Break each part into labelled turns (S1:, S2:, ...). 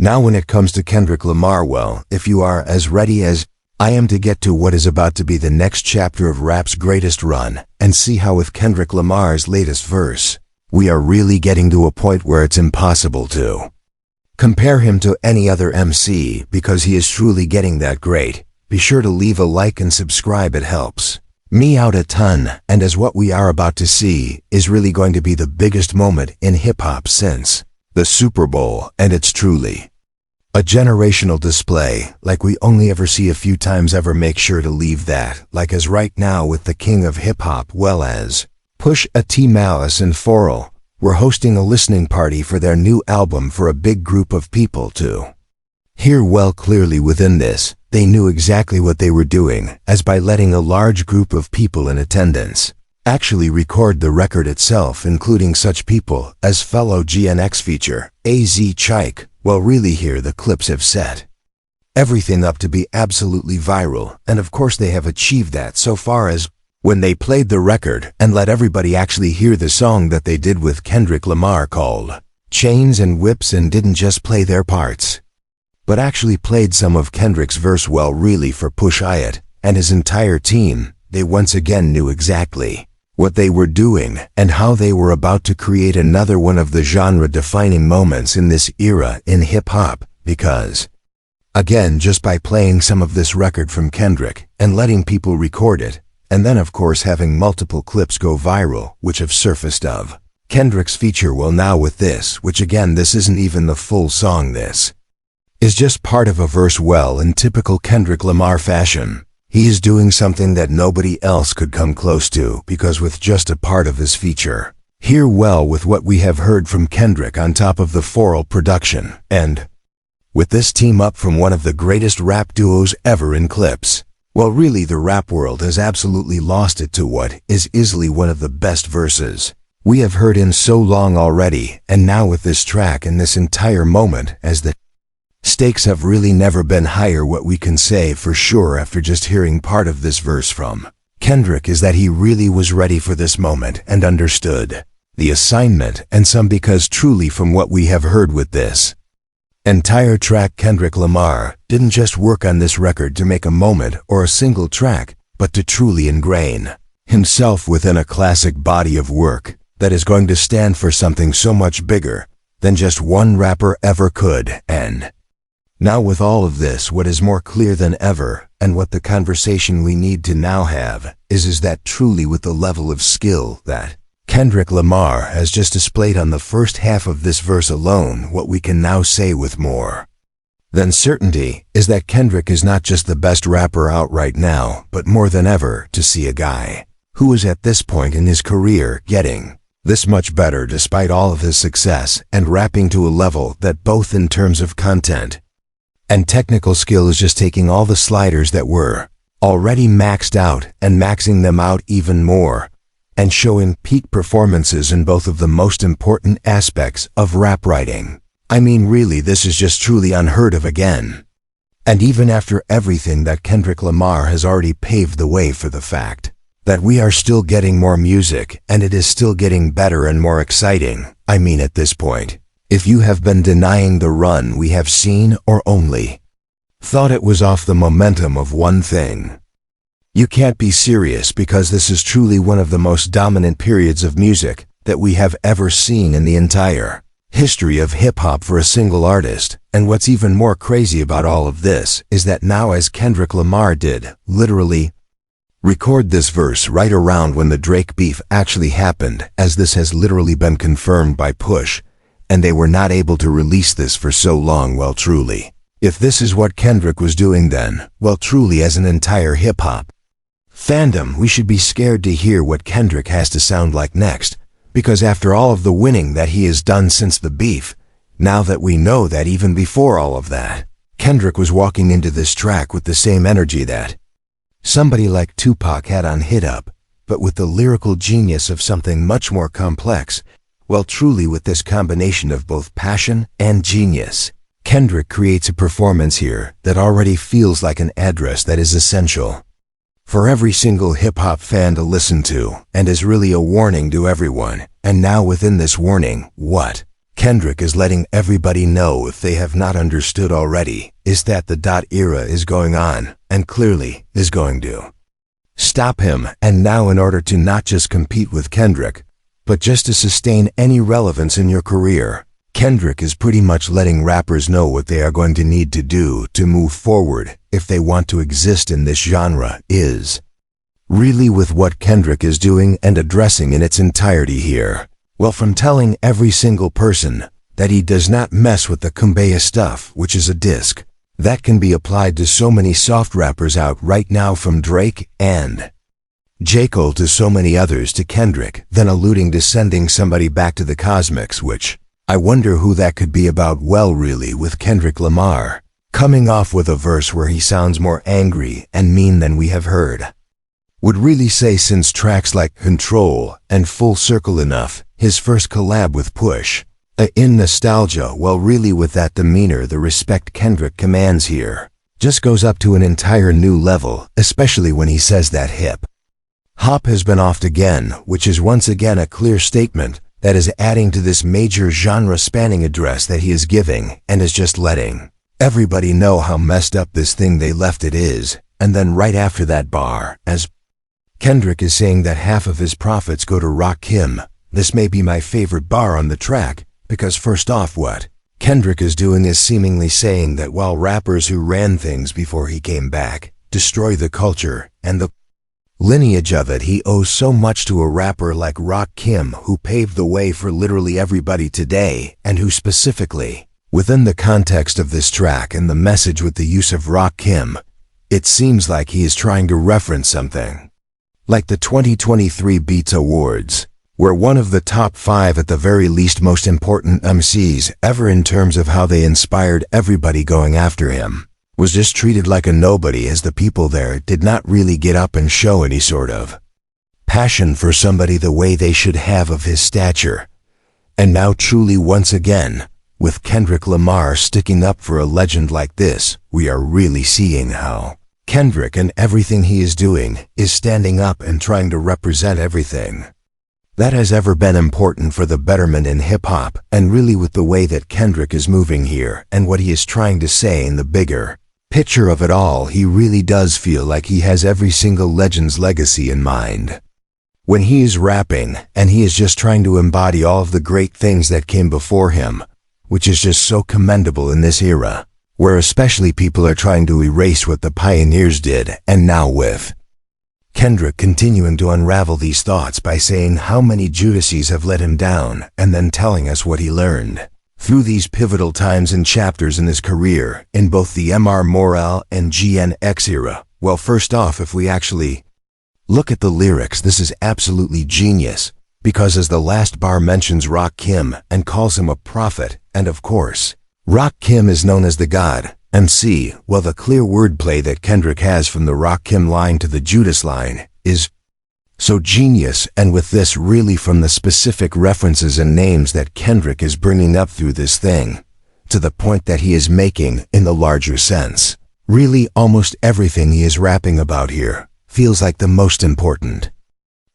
S1: Now when it comes to Kendrick Lamar, well, if you are as ready as I am to get to what is about to be the next chapter of rap's greatest run, and see how with Kendrick Lamar's latest verse, we are really getting to a point where it's impossible to compare him to any other MC, because he is truly getting that great. Be sure to leave a like and subscribe, it helps me out a ton, and as what we are about to see is really going to be the biggest moment in hip-hop since the Super Bowl, and it's truly a generational display like we only ever see a few times ever. Make sure to leave that like as right now with the king of hip-hop, well as Pusha T, Malice, and Pharrell were hosting a listening party for their new album for a big group of people to hear. Well, clearly within this, they knew exactly what they were doing, as by letting a large group of people in attendance actually record the record itself, including such people as fellow GNX feature AZ Chike. Well, really here the clips have set everything up to be absolutely viral, and of course they have achieved that so far as when they played the record and let everybody actually hear the song that they did with Kendrick Lamar called Chains and Whips, and didn't just play their parts, but actually played some of Kendrick's verse. Well, really for Pusha and his entire team, they once again knew exactly what they were doing and how they were about to create another one of the genre-defining moments in this era in hip-hop, because, again, just by playing some of this record from Kendrick and letting people record it, and then of course having multiple clips go viral which have surfaced of Kendrick's feature. Well, now with this, which again this isn't even the full song, this is just part of a verse. Well, in typical Kendrick Lamar fashion, he is doing something that nobody else could come close to, because with just a part of his feature here, well, with what we have heard from Kendrick on top of the Pharrell production, and with this team up from one of the greatest rap duos ever in clips, well, really the rap world has absolutely lost it to what is easily one of the best verses we have heard in so long already. And now with this track and this entire moment, as the stakes have really never been higher, what we can say for sure after just hearing part of this verse from Kendrick is that he really was ready for this moment and understood the assignment, and some because truly from what we have heard with this entire track, Kendrick Lamar didn't just work on this record to make a moment or a single track, but to truly ingrain himself within a classic body of work that is going to stand for something so much bigger than just one rapper ever could. And now with all of this, what is more clear than ever, and what the conversation we need to now have is that truly with the level of skill that Kendrick Lamar has just displayed on the first half of this verse alone, what we can now say with more than certainty is that Kendrick is not just the best rapper out right now, but more than ever to see a guy who is at this point in his career getting this much better despite all of his success, and rapping to a level that both in terms of content and technical skill is just taking all the sliders that were already maxed out and maxing them out even more, and showing peak performances in both of the most important aspects of rap writing. I mean, really, this is just truly unheard of again. And even after everything that Kendrick Lamar has already paved the way for, the fact that we are still getting more music and it is still getting better and more exciting. I mean, at this point, if you have been denying the run we have seen or only thought it was off the momentum of one thing, you can't be serious, because this is truly one of the most dominant periods of music that we have ever seen in the entire history of hip-hop for a single artist. And what's even more crazy about all of this is that now, as Kendrick Lamar did literally record this verse right around when the Drake beef actually happened, as this has literally been confirmed by Push, and they were not able to release this for so long. Well, truly, if this is what Kendrick was doing then, well, truly as an entire hip-hop fandom, we should be scared to hear what Kendrick has to sound like next, because after all of the winning that he has done since the beef, now that we know that even before all of that, Kendrick was walking into this track with the same energy that somebody like Tupac had on Hit Up, but with the lyrical genius of something much more complex. Well, truly with this combination of both passion and genius, Kendrick creates a performance here that already feels like an address that is essential for every single hip-hop fan to listen to, and is really a warning to everyone. And now within this warning, what Kendrick is letting everybody know, if they have not understood already, is that the dot era is going on, and clearly is going to stop him. And now, in order to not just compete with Kendrick, but just to sustain any relevance in your career, Kendrick is pretty much letting rappers know what they are going to need to do to move forward if they want to exist in this genre. Is really with what Kendrick is doing and addressing in its entirety here. Well, from telling every single person that he does not mess with the kumbaya stuff, which is a disc that can be applied to so many soft rappers out right now, from Drake and J. Cole to so many others, to Kendrick, then alluding to sending somebody back to the cosmics, which I wonder who that could be about. Well, really, with Kendrick Lamar coming off with a verse where he sounds more angry and mean than we have heard, would really say since tracks like Control and Full Circle Enough, his first collab with Push, in Nostalgia. Well, really, with that demeanor, the respect Kendrick commands here just goes up to an entire new level, especially when he says that hip hop has been offed again, which is once again a clear statement that is adding to this major genre-spanning address that he is giving, and is just letting everybody know how messed up this thing they left it is. And then right after that bar, as Kendrick is saying that half of his profits go to Rakim, this may be my favorite bar on the track, because first off, what Kendrick is doing is seemingly saying that while rappers who ran things before he came back destroy the culture and the lineage of it, he owes so much to a rapper like Rakim, who paved the way for literally everybody today, and who specifically, within the context of this track and the message with the use of Rakim, it seems like he is trying to reference something like the 2023 Beats Awards, where one of the top 5 at the very least most important MCs ever in terms of how they inspired everybody going after him was just treated like a nobody, as the people there did not really get up and show any sort of passion for somebody the way they should have of his stature. And now truly, once again, with Kendrick Lamar sticking up for a legend like this, we are really seeing how Kendrick and everything he is doing is standing up and trying to represent everything that has ever been important for the betterment in hip-hop, and really with the way that Kendrick is moving here and what he is trying to say in the bigger picture of it all, he really does feel like he has every single legend's legacy in mind when he is rapping, and he is just trying to embody all of the great things that came before him, which is just so commendable in this era, where especially people are trying to erase what the pioneers did. And now with Kendrick continuing to unravel these thoughts by saying how many Judases have let him down, and then telling us what he learned through these pivotal times and chapters in his career in both the MR Morale and GNX era. Well, first off, if we actually look at the lyrics, this is absolutely genius, because as the last bar mentions Rakim and calls him a prophet, and of course, Rakim is known as the God, MC. Well, the clear wordplay that Kendrick has from the Rakim line to the Judas line is so genius, and with this really from the specific references and names that Kendrick is bringing up through this thing, to the point that he is making in the larger sense. Really, almost everything he is rapping about here feels like the most important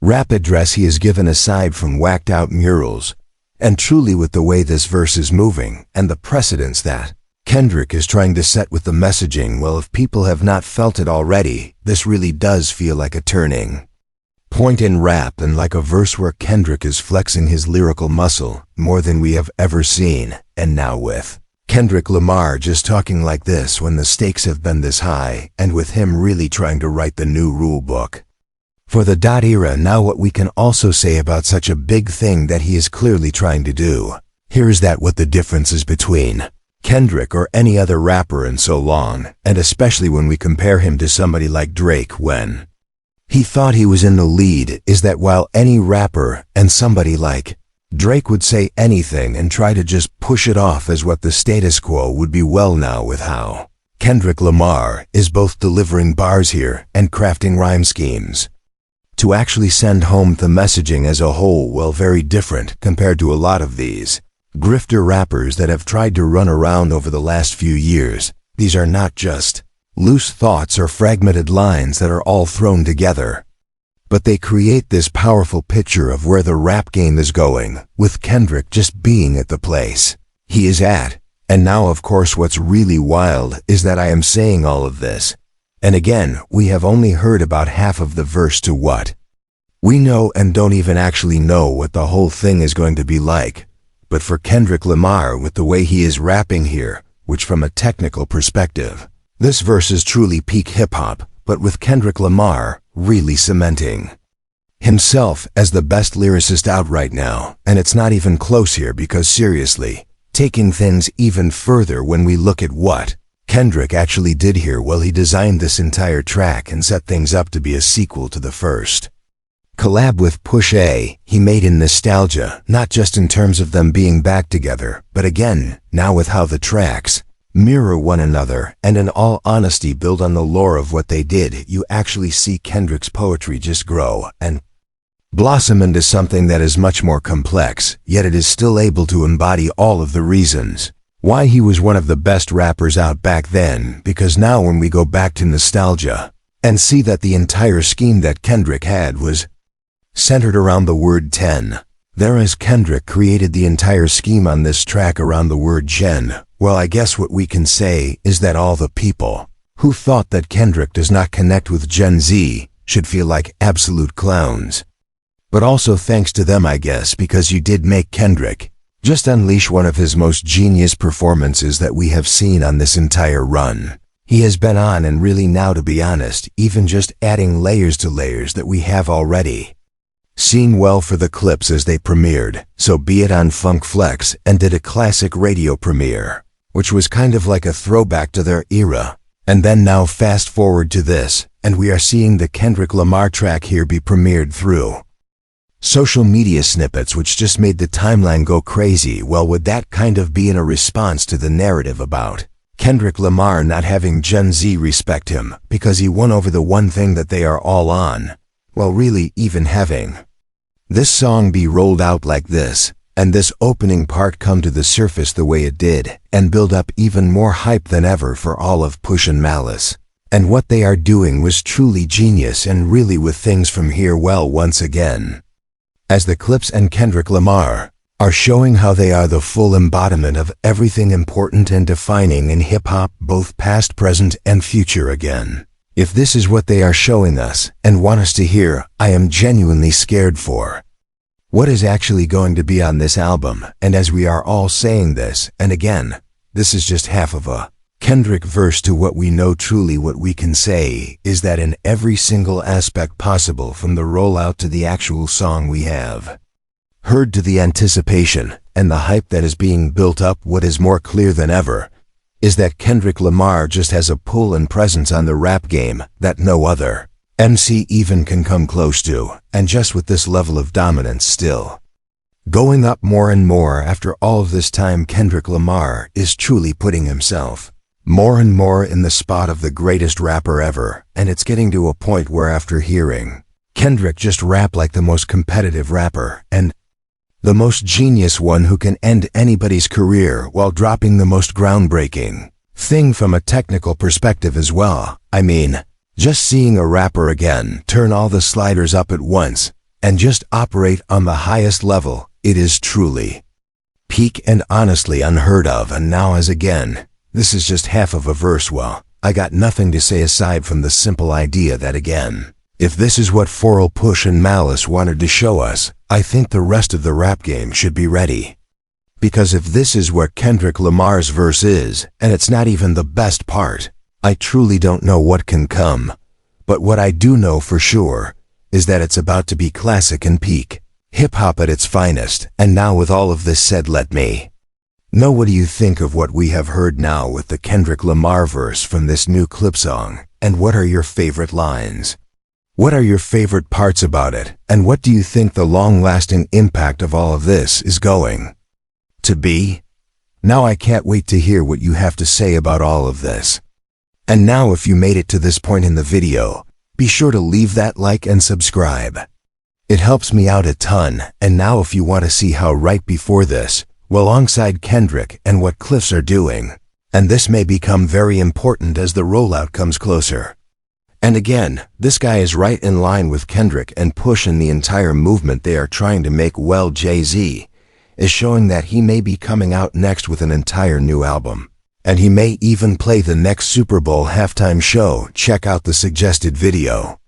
S1: rap address he has given aside from whacked out murals. And truly, with the way this verse is moving and the precedence that Kendrick is trying to set with the messaging, well, if people have not felt it already, this really does feel like a turning point in rap, and like a verse where Kendrick is flexing his lyrical muscle more than we have ever seen. And now with Kendrick Lamar just talking like this when the stakes have been this high, and with him really trying to write the new rule book for the dot era. Now, what we can also say about such a big thing that he is clearly trying to do here is that what the difference is between Kendrick or any other rapper in so long, and especially when we compare him to somebody like Drake when he thought he was in the lead, is that while any rapper and somebody like Drake would say anything and try to just push it off as what the status quo would be, well, now with how Kendrick Lamar is both delivering bars here and crafting rhyme schemes to actually send home the messaging as a whole, well, very different compared to a lot of these grifter rappers that have tried to run around over the last few years. These are not just loose thoughts or fragmented lines that are all thrown together, But they create this powerful picture of where the rap game is going, with Kendrick just being at the place he is at. And now, of course, what's really wild is that I am saying all of this, and again, we have only heard about half of the verse to what we know and don't even actually know what the whole thing is going to be like. But for Kendrick Lamar, with the way he is rapping here, which from a technical perspective, this verse is truly peak hip-hop, but with Kendrick Lamar really cementing himself as the best lyricist out right now. And it's not even close here, because seriously, taking things even further when we look at what Kendrick actually did here, well, he designed this entire track and set things up to be a sequel to the first collab with Pusha he made in nostalgia, not just in terms of them being back together, but again, now with how the tracks mirror one another and in all honesty build on the lore of what they did. You actually see Kendrick's poetry just grow and blossom into something that is much more complex, yet it is still able to embody all of the reasons why he was one of the best rappers out back then. Because now when we go back to nostalgia and see that the entire scheme that Kendrick had was centered around the word 10, whereas Kendrick created the entire scheme on this track around the word Gen. Well, I guess what we can say is that all the people who thought that Kendrick does not connect with Gen Z should feel like absolute clowns. But also thanks to them, I guess, because you did make Kendrick just unleash one of his most genius performances that we have seen on this entire run he has been on, and really now, to be honest, even just adding layers to layers that we have already seen. Well, for the clips as they premiered, so be it on Funk Flex and did a classic radio premiere, which was kind of like a throwback to their era. And then now fast forward to this, and we are seeing the Kendrick Lamar track here be premiered through social media snippets, which just made the timeline go crazy. Well, would that kind of be in a response to the narrative about Kendrick Lamar not having Gen Z respect him because he won over the one thing that they are all on? Well, really, even having this song be rolled out like this, and this opening part come to the surface the way it did, and build up even more hype than ever for all of Push and Malice. And what they are doing was truly genius, and really with things from here, well, once again, as the clips and Kendrick Lamar are showing how they are the full embodiment of everything important and defining in hip-hop, both past, present, and future again. If this is what they are showing us and want us to hear, I am genuinely scared for what is actually going to be on this album. And as we are all saying this, and again, this is just half of a Kendrick verse to what we know, truly what we can say is that in every single aspect possible, from the rollout to the actual song we have heard, to the anticipation and the hype that is being built up, what is more clear than ever is that Kendrick Lamar just has a pull and presence on the rap game that no other MC even can come close to, and just with this level of dominance still going up more and more after all of this time, Kendrick Lamar is truly putting himself more and more in the spot of the greatest rapper ever. And it's getting to a point where after hearing Kendrick just rap like the most competitive rapper and the most genius one who can end anybody's career while dropping the most groundbreaking thing from a technical perspective as well. I mean, just seeing a rapper again turn all the sliders up at once and just operate on the highest level, it is truly peak and honestly unheard of. And now, as again, this is just half of a verse. Well, I got nothing to say aside from the simple idea that, again, if this is what Pharrell, Push and Malice wanted to show us, I think the rest of the rap game should be ready. Because if this is what Kendrick Lamar's verse is, and it's not even the best part, I truly don't know what can come. But what I do know for sure is that it's about to be classic and peak hip-hop at its finest. And now, with all of this said, let me know, what do you think of what we have heard now with the Kendrick Lamar verse from this new clip song? And what are your favorite lines? What are your favorite parts about it? And what do you think the long-lasting impact of all of this is going to be? Now I can't wait to hear what you have to say about all of this. And now, if you made it to this point in the video, be sure to leave that like and subscribe. It helps me out a ton. And now, if you want to see how right before this, well, alongside Kendrick and what Cliffs are doing, and this may become very important as the rollout comes closer, And again, this guy is right in line with Kendrick and Push in the entire movement they are trying to make. Well, Jay-Z is showing that he may be coming out next with an entire new album. And he may even play the next Super Bowl halftime show. Check out the suggested video.